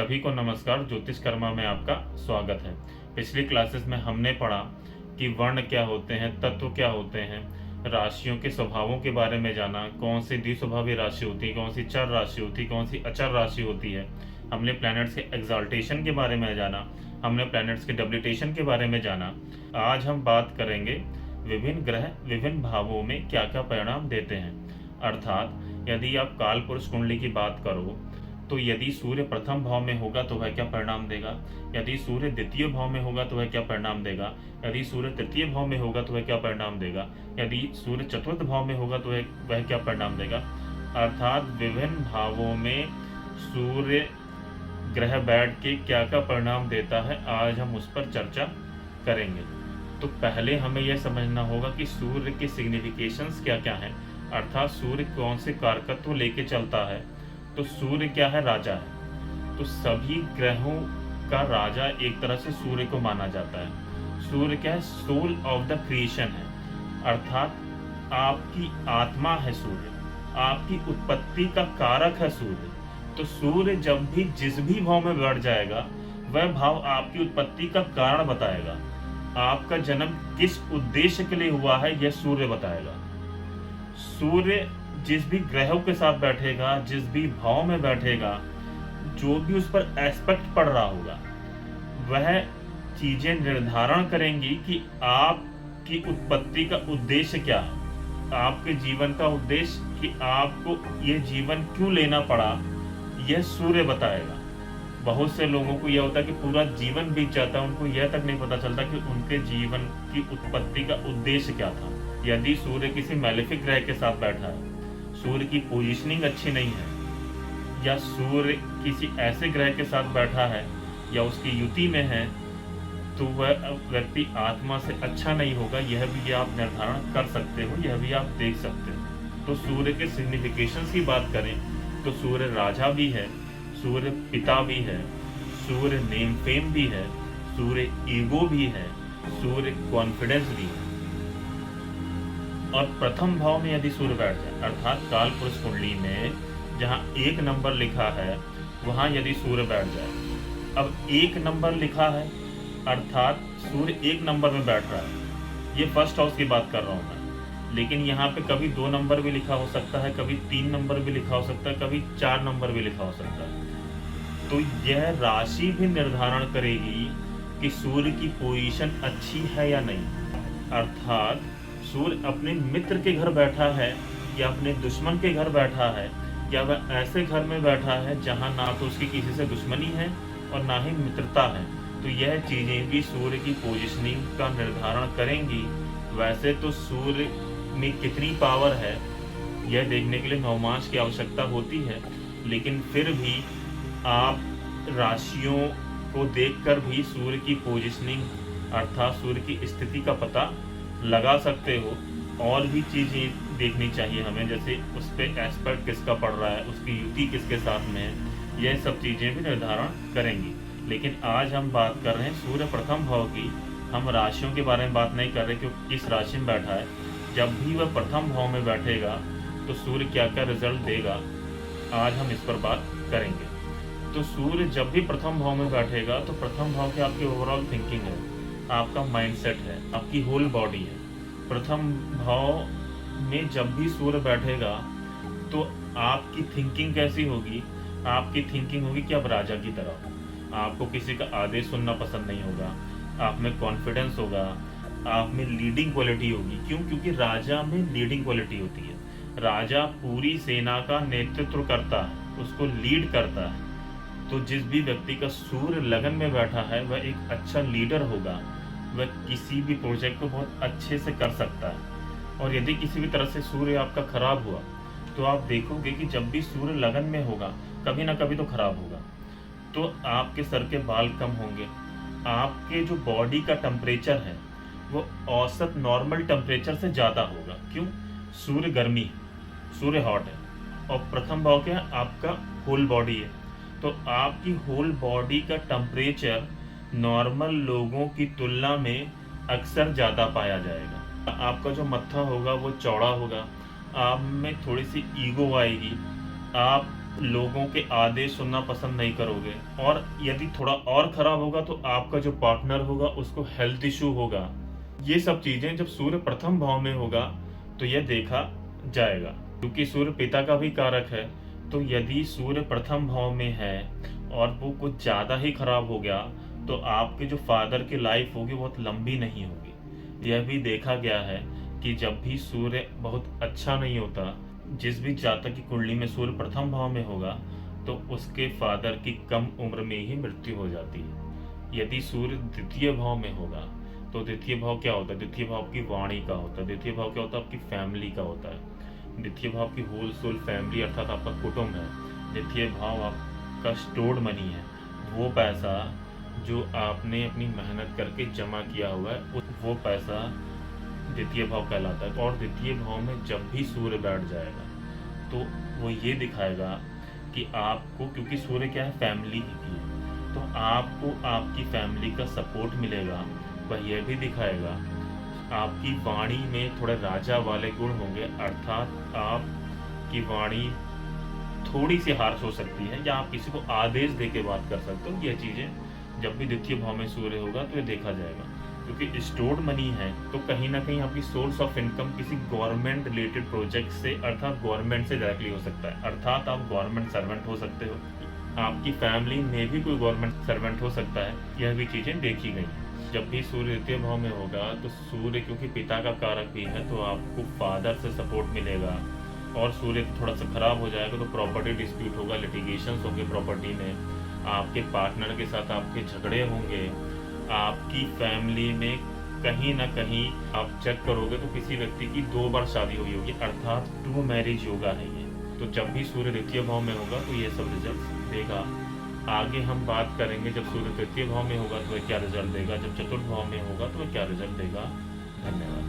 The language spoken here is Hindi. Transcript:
सभी को नमस्कार। ज्योतिष कर्मा में आपका स्वागत है। पिछली क्लासेस में हमने पढ़ा कि वर्ण क्या होते हैं, तत्व क्या होते हैं, राशियों के स्वभावों के बारे में जाना, कौन सी द्विस्वभावी राशि होती है, कौन सी चर राशि होती है, कौन सी अचर राशि होती है। हमने प्लैनेट्स के एक्साल्टेशन के बारे में जाना, हमने प्लैनेट्स के डब्लिटेशन के बारे में जाना। आज हम बात करेंगे विभिन्न ग्रह विभिन्न भावों में क्या क्या परिणाम देते हैं। अर्थात यदि आप काल पुरुष कुंडली की बात करो तो यदि सूर्य प्रथम भाव में होगा तो वह क्या परिणाम देगा, यदि सूर्य द्वितीय भाव में होगा तो वह क्या परिणाम देगा, यदि सूर्य तृतीय भाव में होगा तो वह क्या परिणाम देगा, यदि सूर्य चतुर्थ भाव में होगा तो वह क्या परिणाम देगा। अर्थात विभिन्न भावों में सूर्य ग्रह बैठ के क्या क्या परिणाम देता है, आज हम उस पर चर्चा करेंगे। तो पहले हमें यह समझना होगा कि सूर्य के सिग्निफिकेशंस क्या क्या हैं, अर्थात सूर्य कौन से कारकत्व लेके चलता है। तो सूर्य क्या है, राजा है। तो सभी ग्रहों का राजा एक तरह से सूर्य को माना जाता है। सूर्य क्या है, सोल ऑफ द क्रिएशन है, अर्थात आपकी आत्मा है सूर्य, आपकी उत्पत्ति का कारक है सूर्य। तो सूर्य जब भी जिस भी भाव में बढ़ जाएगा वह भाव आपकी उत्पत्ति का कारण बताएगा। आपका जन्म किस उद्देश्य के लिए हुआ है यह सूर्य बताएगा। सूर्य जिस भी ग्रहों के साथ बैठेगा, जिस भी भाव में बैठेगा, जो भी उस पर एस्पेक्ट पड़ रहा होगा, वह चीजें निर्धारण करेंगी कि आपकी उत्पत्ति का उद्देश्य क्या है, आपके जीवन का उद्देश्य, कि आपको ये जीवन क्यों लेना पड़ा, यह सूर्य बताएगा। बहुत से लोगों को यह होता है कि पूरा जीवन बीत जाता है, उनको यह तक नहीं पता चलता कि उनके जीवन की उत्पत्ति का उद्देश्य क्या था। यदि सूर्य किसी मैलेफिक ग्रह के साथ बैठा है, सूर्य की पोजीशनिंग अच्छी नहीं है, या सूर्य किसी ऐसे ग्रह के साथ बैठा है या उसकी युति में है, तो वह व्यक्ति आत्मा से अच्छा नहीं होगा। यह भी आप निर्धारण कर सकते हो, यह भी आप देख सकते हो। तो सूर्य के सिग्निफिकेशंस की बात करें तो सूर्य राजा भी है, सूर्य पिता भी है, सूर्य नेम फेम भी है, सूर्य ईगो भी है, सूर्य कॉन्फिडेंस भी है। और प्रथम भाव में यदि सूर्य बैठ जाए, अर्थात काल पुरुष कुंडली में जहाँ 1 नंबर लिखा है वहाँ यदि सूर्य बैठ जाए, अब 1 नंबर लिखा है अर्थात सूर्य 1 नंबर में बैठ रहा है, ये फर्स्ट हाउस की बात कर रहा हूँ मैं। लेकिन यहाँ पे कभी 2 नंबर भी लिखा हो सकता है, कभी 3 नंबर भी लिखा हो सकता है, कभी 4 नंबर भी लिखा हो सकता है। तो यह राशि भी निर्धारण करेगी कि सूर्य की पोजीशन अच्छी है या नहीं। अर्थात सूर्य अपने मित्र के घर बैठा है या अपने दुश्मन के घर बैठा है, या वह ऐसे घर में बैठा है जहां ना तो उसकी किसी से दुश्मनी है और ना ही मित्रता है, तो यह चीजें भी सूर्य की पोजीशनिंग का निर्धारण करेंगी। वैसे तो सूर्य में कितनी पावर है यह देखने के लिए नवमांश की आवश्यकता होती है, लेकिन फिर भी आप राशियों को देखकर भी सूर्य की पोजीशनिंग अर्थात सूर्य की स्थिति का पता लगा सकते हो। और भी चीज़ें देखनी चाहिए हमें, जैसे उस पर एस्पेक्ट किसका पड़ रहा है, उसकी युति किसके साथ में है, यह सब चीज़ें भी निर्धारण करेंगी। लेकिन आज हम बात कर रहे हैं सूर्य प्रथम भाव की, हम राशियों के बारे में बात नहीं कर रहे क्योंकि किस राशि में बैठा है। जब भी वह प्रथम भाव में बैठेगा तो सूर्य क्या क्या रिजल्ट देगा, आज हम इस पर बात करेंगे। तो सूर्य जब भी प्रथम भाव में बैठेगा तो प्रथम भाव की आपकी ओवरऑल थिंकिंग है, आपका माइंडसेट है, आपकी होल बॉडी है। प्रथम भाव में जब भी सूर्य बैठेगा तो आपकी थिंकिंग कैसी होगी, आपकी थिंकिंग होगी कि आप राजा की तरह हो, आपको किसी का आदेश सुनना पसंद नहीं होगा, आप में कॉन्फिडेंस होगा, आप में लीडिंग क्वालिटी होगी। क्यों? क्योंकि राजा में लीडिंग क्वालिटी होती है। राजा पूरी सेना का नेतृत्व करता है, उसको लीड करता है। तो जिस भी व्यक्ति का सूर्य लगन में बैठा है वह एक अच्छा लीडर होगा, वह किसी भी प्रोजेक्ट को बहुत अच्छे से कर सकता है। और यदि किसी भी तरह से सूर्य आपका खराब हुआ तो आप देखोगे कि जब भी सूर्य लगन में होगा कभी ना कभी तो खराब होगा। तो आपके सर के बाल कम होंगे, आपके जो बॉडी का टेम्परेचर है वो औसत नॉर्मल टेम्परेचर से ज़्यादा होगा। क्यों? सूर्य गर्मी है, सूर्य हॉट है, और प्रथम भाव क्या है, आपका होल बॉडी है। तो आपकी होल बॉडी का टेम्परेचर नॉर्मल लोगों की तुलना में अक्सर ज़्यादा पाया जाएगा। आपका जो मत्था होगा वो चौड़ा होगा, आप में थोड़ी सी ईगो आएगी, आप लोगों के आदेश सुनना पसंद नहीं करोगे, और यदि थोड़ा और खराब होगा तो आपका जो पार्टनर होगा उसको हेल्थ इशू होगा। ये सब चीजें जब सूर्य प्रथम भाव में होगा तो यह देखा जाएगा, क्योंकि सूर्य पिता का भी कारक है। तो यदि सूर्य प्रथम भाव में है और वो कुछ ज्यादा ही खराब हो गया तो आपके जो फादर की लाइफ होगी बहुत लंबी नहीं होगी। यह भी देखा गया है कि जब भी सूर्य बहुत अच्छा नहीं होता, जिस भी जातक की कुंडली में सूर्य प्रथम भाव में होगा तो उसके फादर की कम उम्र में ही मृत्यु हो जाती है। यदि सूर्य द्वितीय भाव में होगा तो द्वितीय भाव क्या होता है? द्वितीय भाव की वाणी का होता है। द्वितीय भाव क्या होता है? आपकी फैमिली का होता है। द्वितीय भाव की होल सोल फैमिली अर्थात आपका कुटुंब है। द्वितीय भाव आपका स्टोर्ड मनी है, वो पैसा जो आपने अपनी मेहनत करके जमा किया हुआ है, वो पैसा द्वितीय भाव कहलाता है। और द्वितीय भाव में जब भी सूर्य बैठ जाएगा तो वो ये दिखाएगा कि आपको, क्योंकि सूर्य क्या है? फैमिली की है, तो आपको आपकी फैमिली का सपोर्ट मिलेगा। वह यह भी दिखाएगा आपकी वाणी में थोड़े राजा वाले गुण होंगे, अर्थात आपकी वाणी थोड़ी सी हार्श हो सकती है या आप किसी को आदेश दे के बात कर सकते हो। यह चीज़ें जब भी द्वितीय भाव में सूर्य होगा तो ये देखा जाएगा, क्योंकि स्टोर्ड मनी है तो कहीं ना कहीं आपकी सोर्स ऑफ इनकम किसी गवर्नमेंट रिलेटेड प्रोजेक्ट से अर्थात गवर्नमेंट से डायरेक्टली हो सकता है। अर्थात आप गवर्नमेंट सर्वेंट हो सकते हो, आपकी फैमिली में भी कोई गवर्नमेंट सर्वेंट हो सकता है। यह भी चीज़ें देखी गई हैं। जब भी सूर्य द्वितीय भाव में होगा तो सूर्य क्योंकि पिता का कारक भी है तो आपको फादर से सपोर्ट मिलेगा। और सूर्य थोड़ा सा खराब हो जाएगा तो प्रॉपर्टी डिस्प्यूट होगा, लिटिगेशंस होंगे प्रॉपर्टी में, आपके पार्टनर के साथ आपके झगड़े होंगे, आपकी फैमिली में कहीं ना कहीं आप चेक करोगे तो किसी व्यक्ति की 2 बार शादी हुई होगी, अर्थात 2 मैरिज योगा है ये। तो जब भी सूर्य द्वितीय भाव में होगा तो ये सब रिजल्ट देगा। आगे हम बात करेंगे जब सूर्य तृतीय भाव में होगा तो वह क्या रिजल्ट देगा, जब चतुर्थ भाव में होगा तो वह क्या रिजल्ट देगा। धन्यवाद।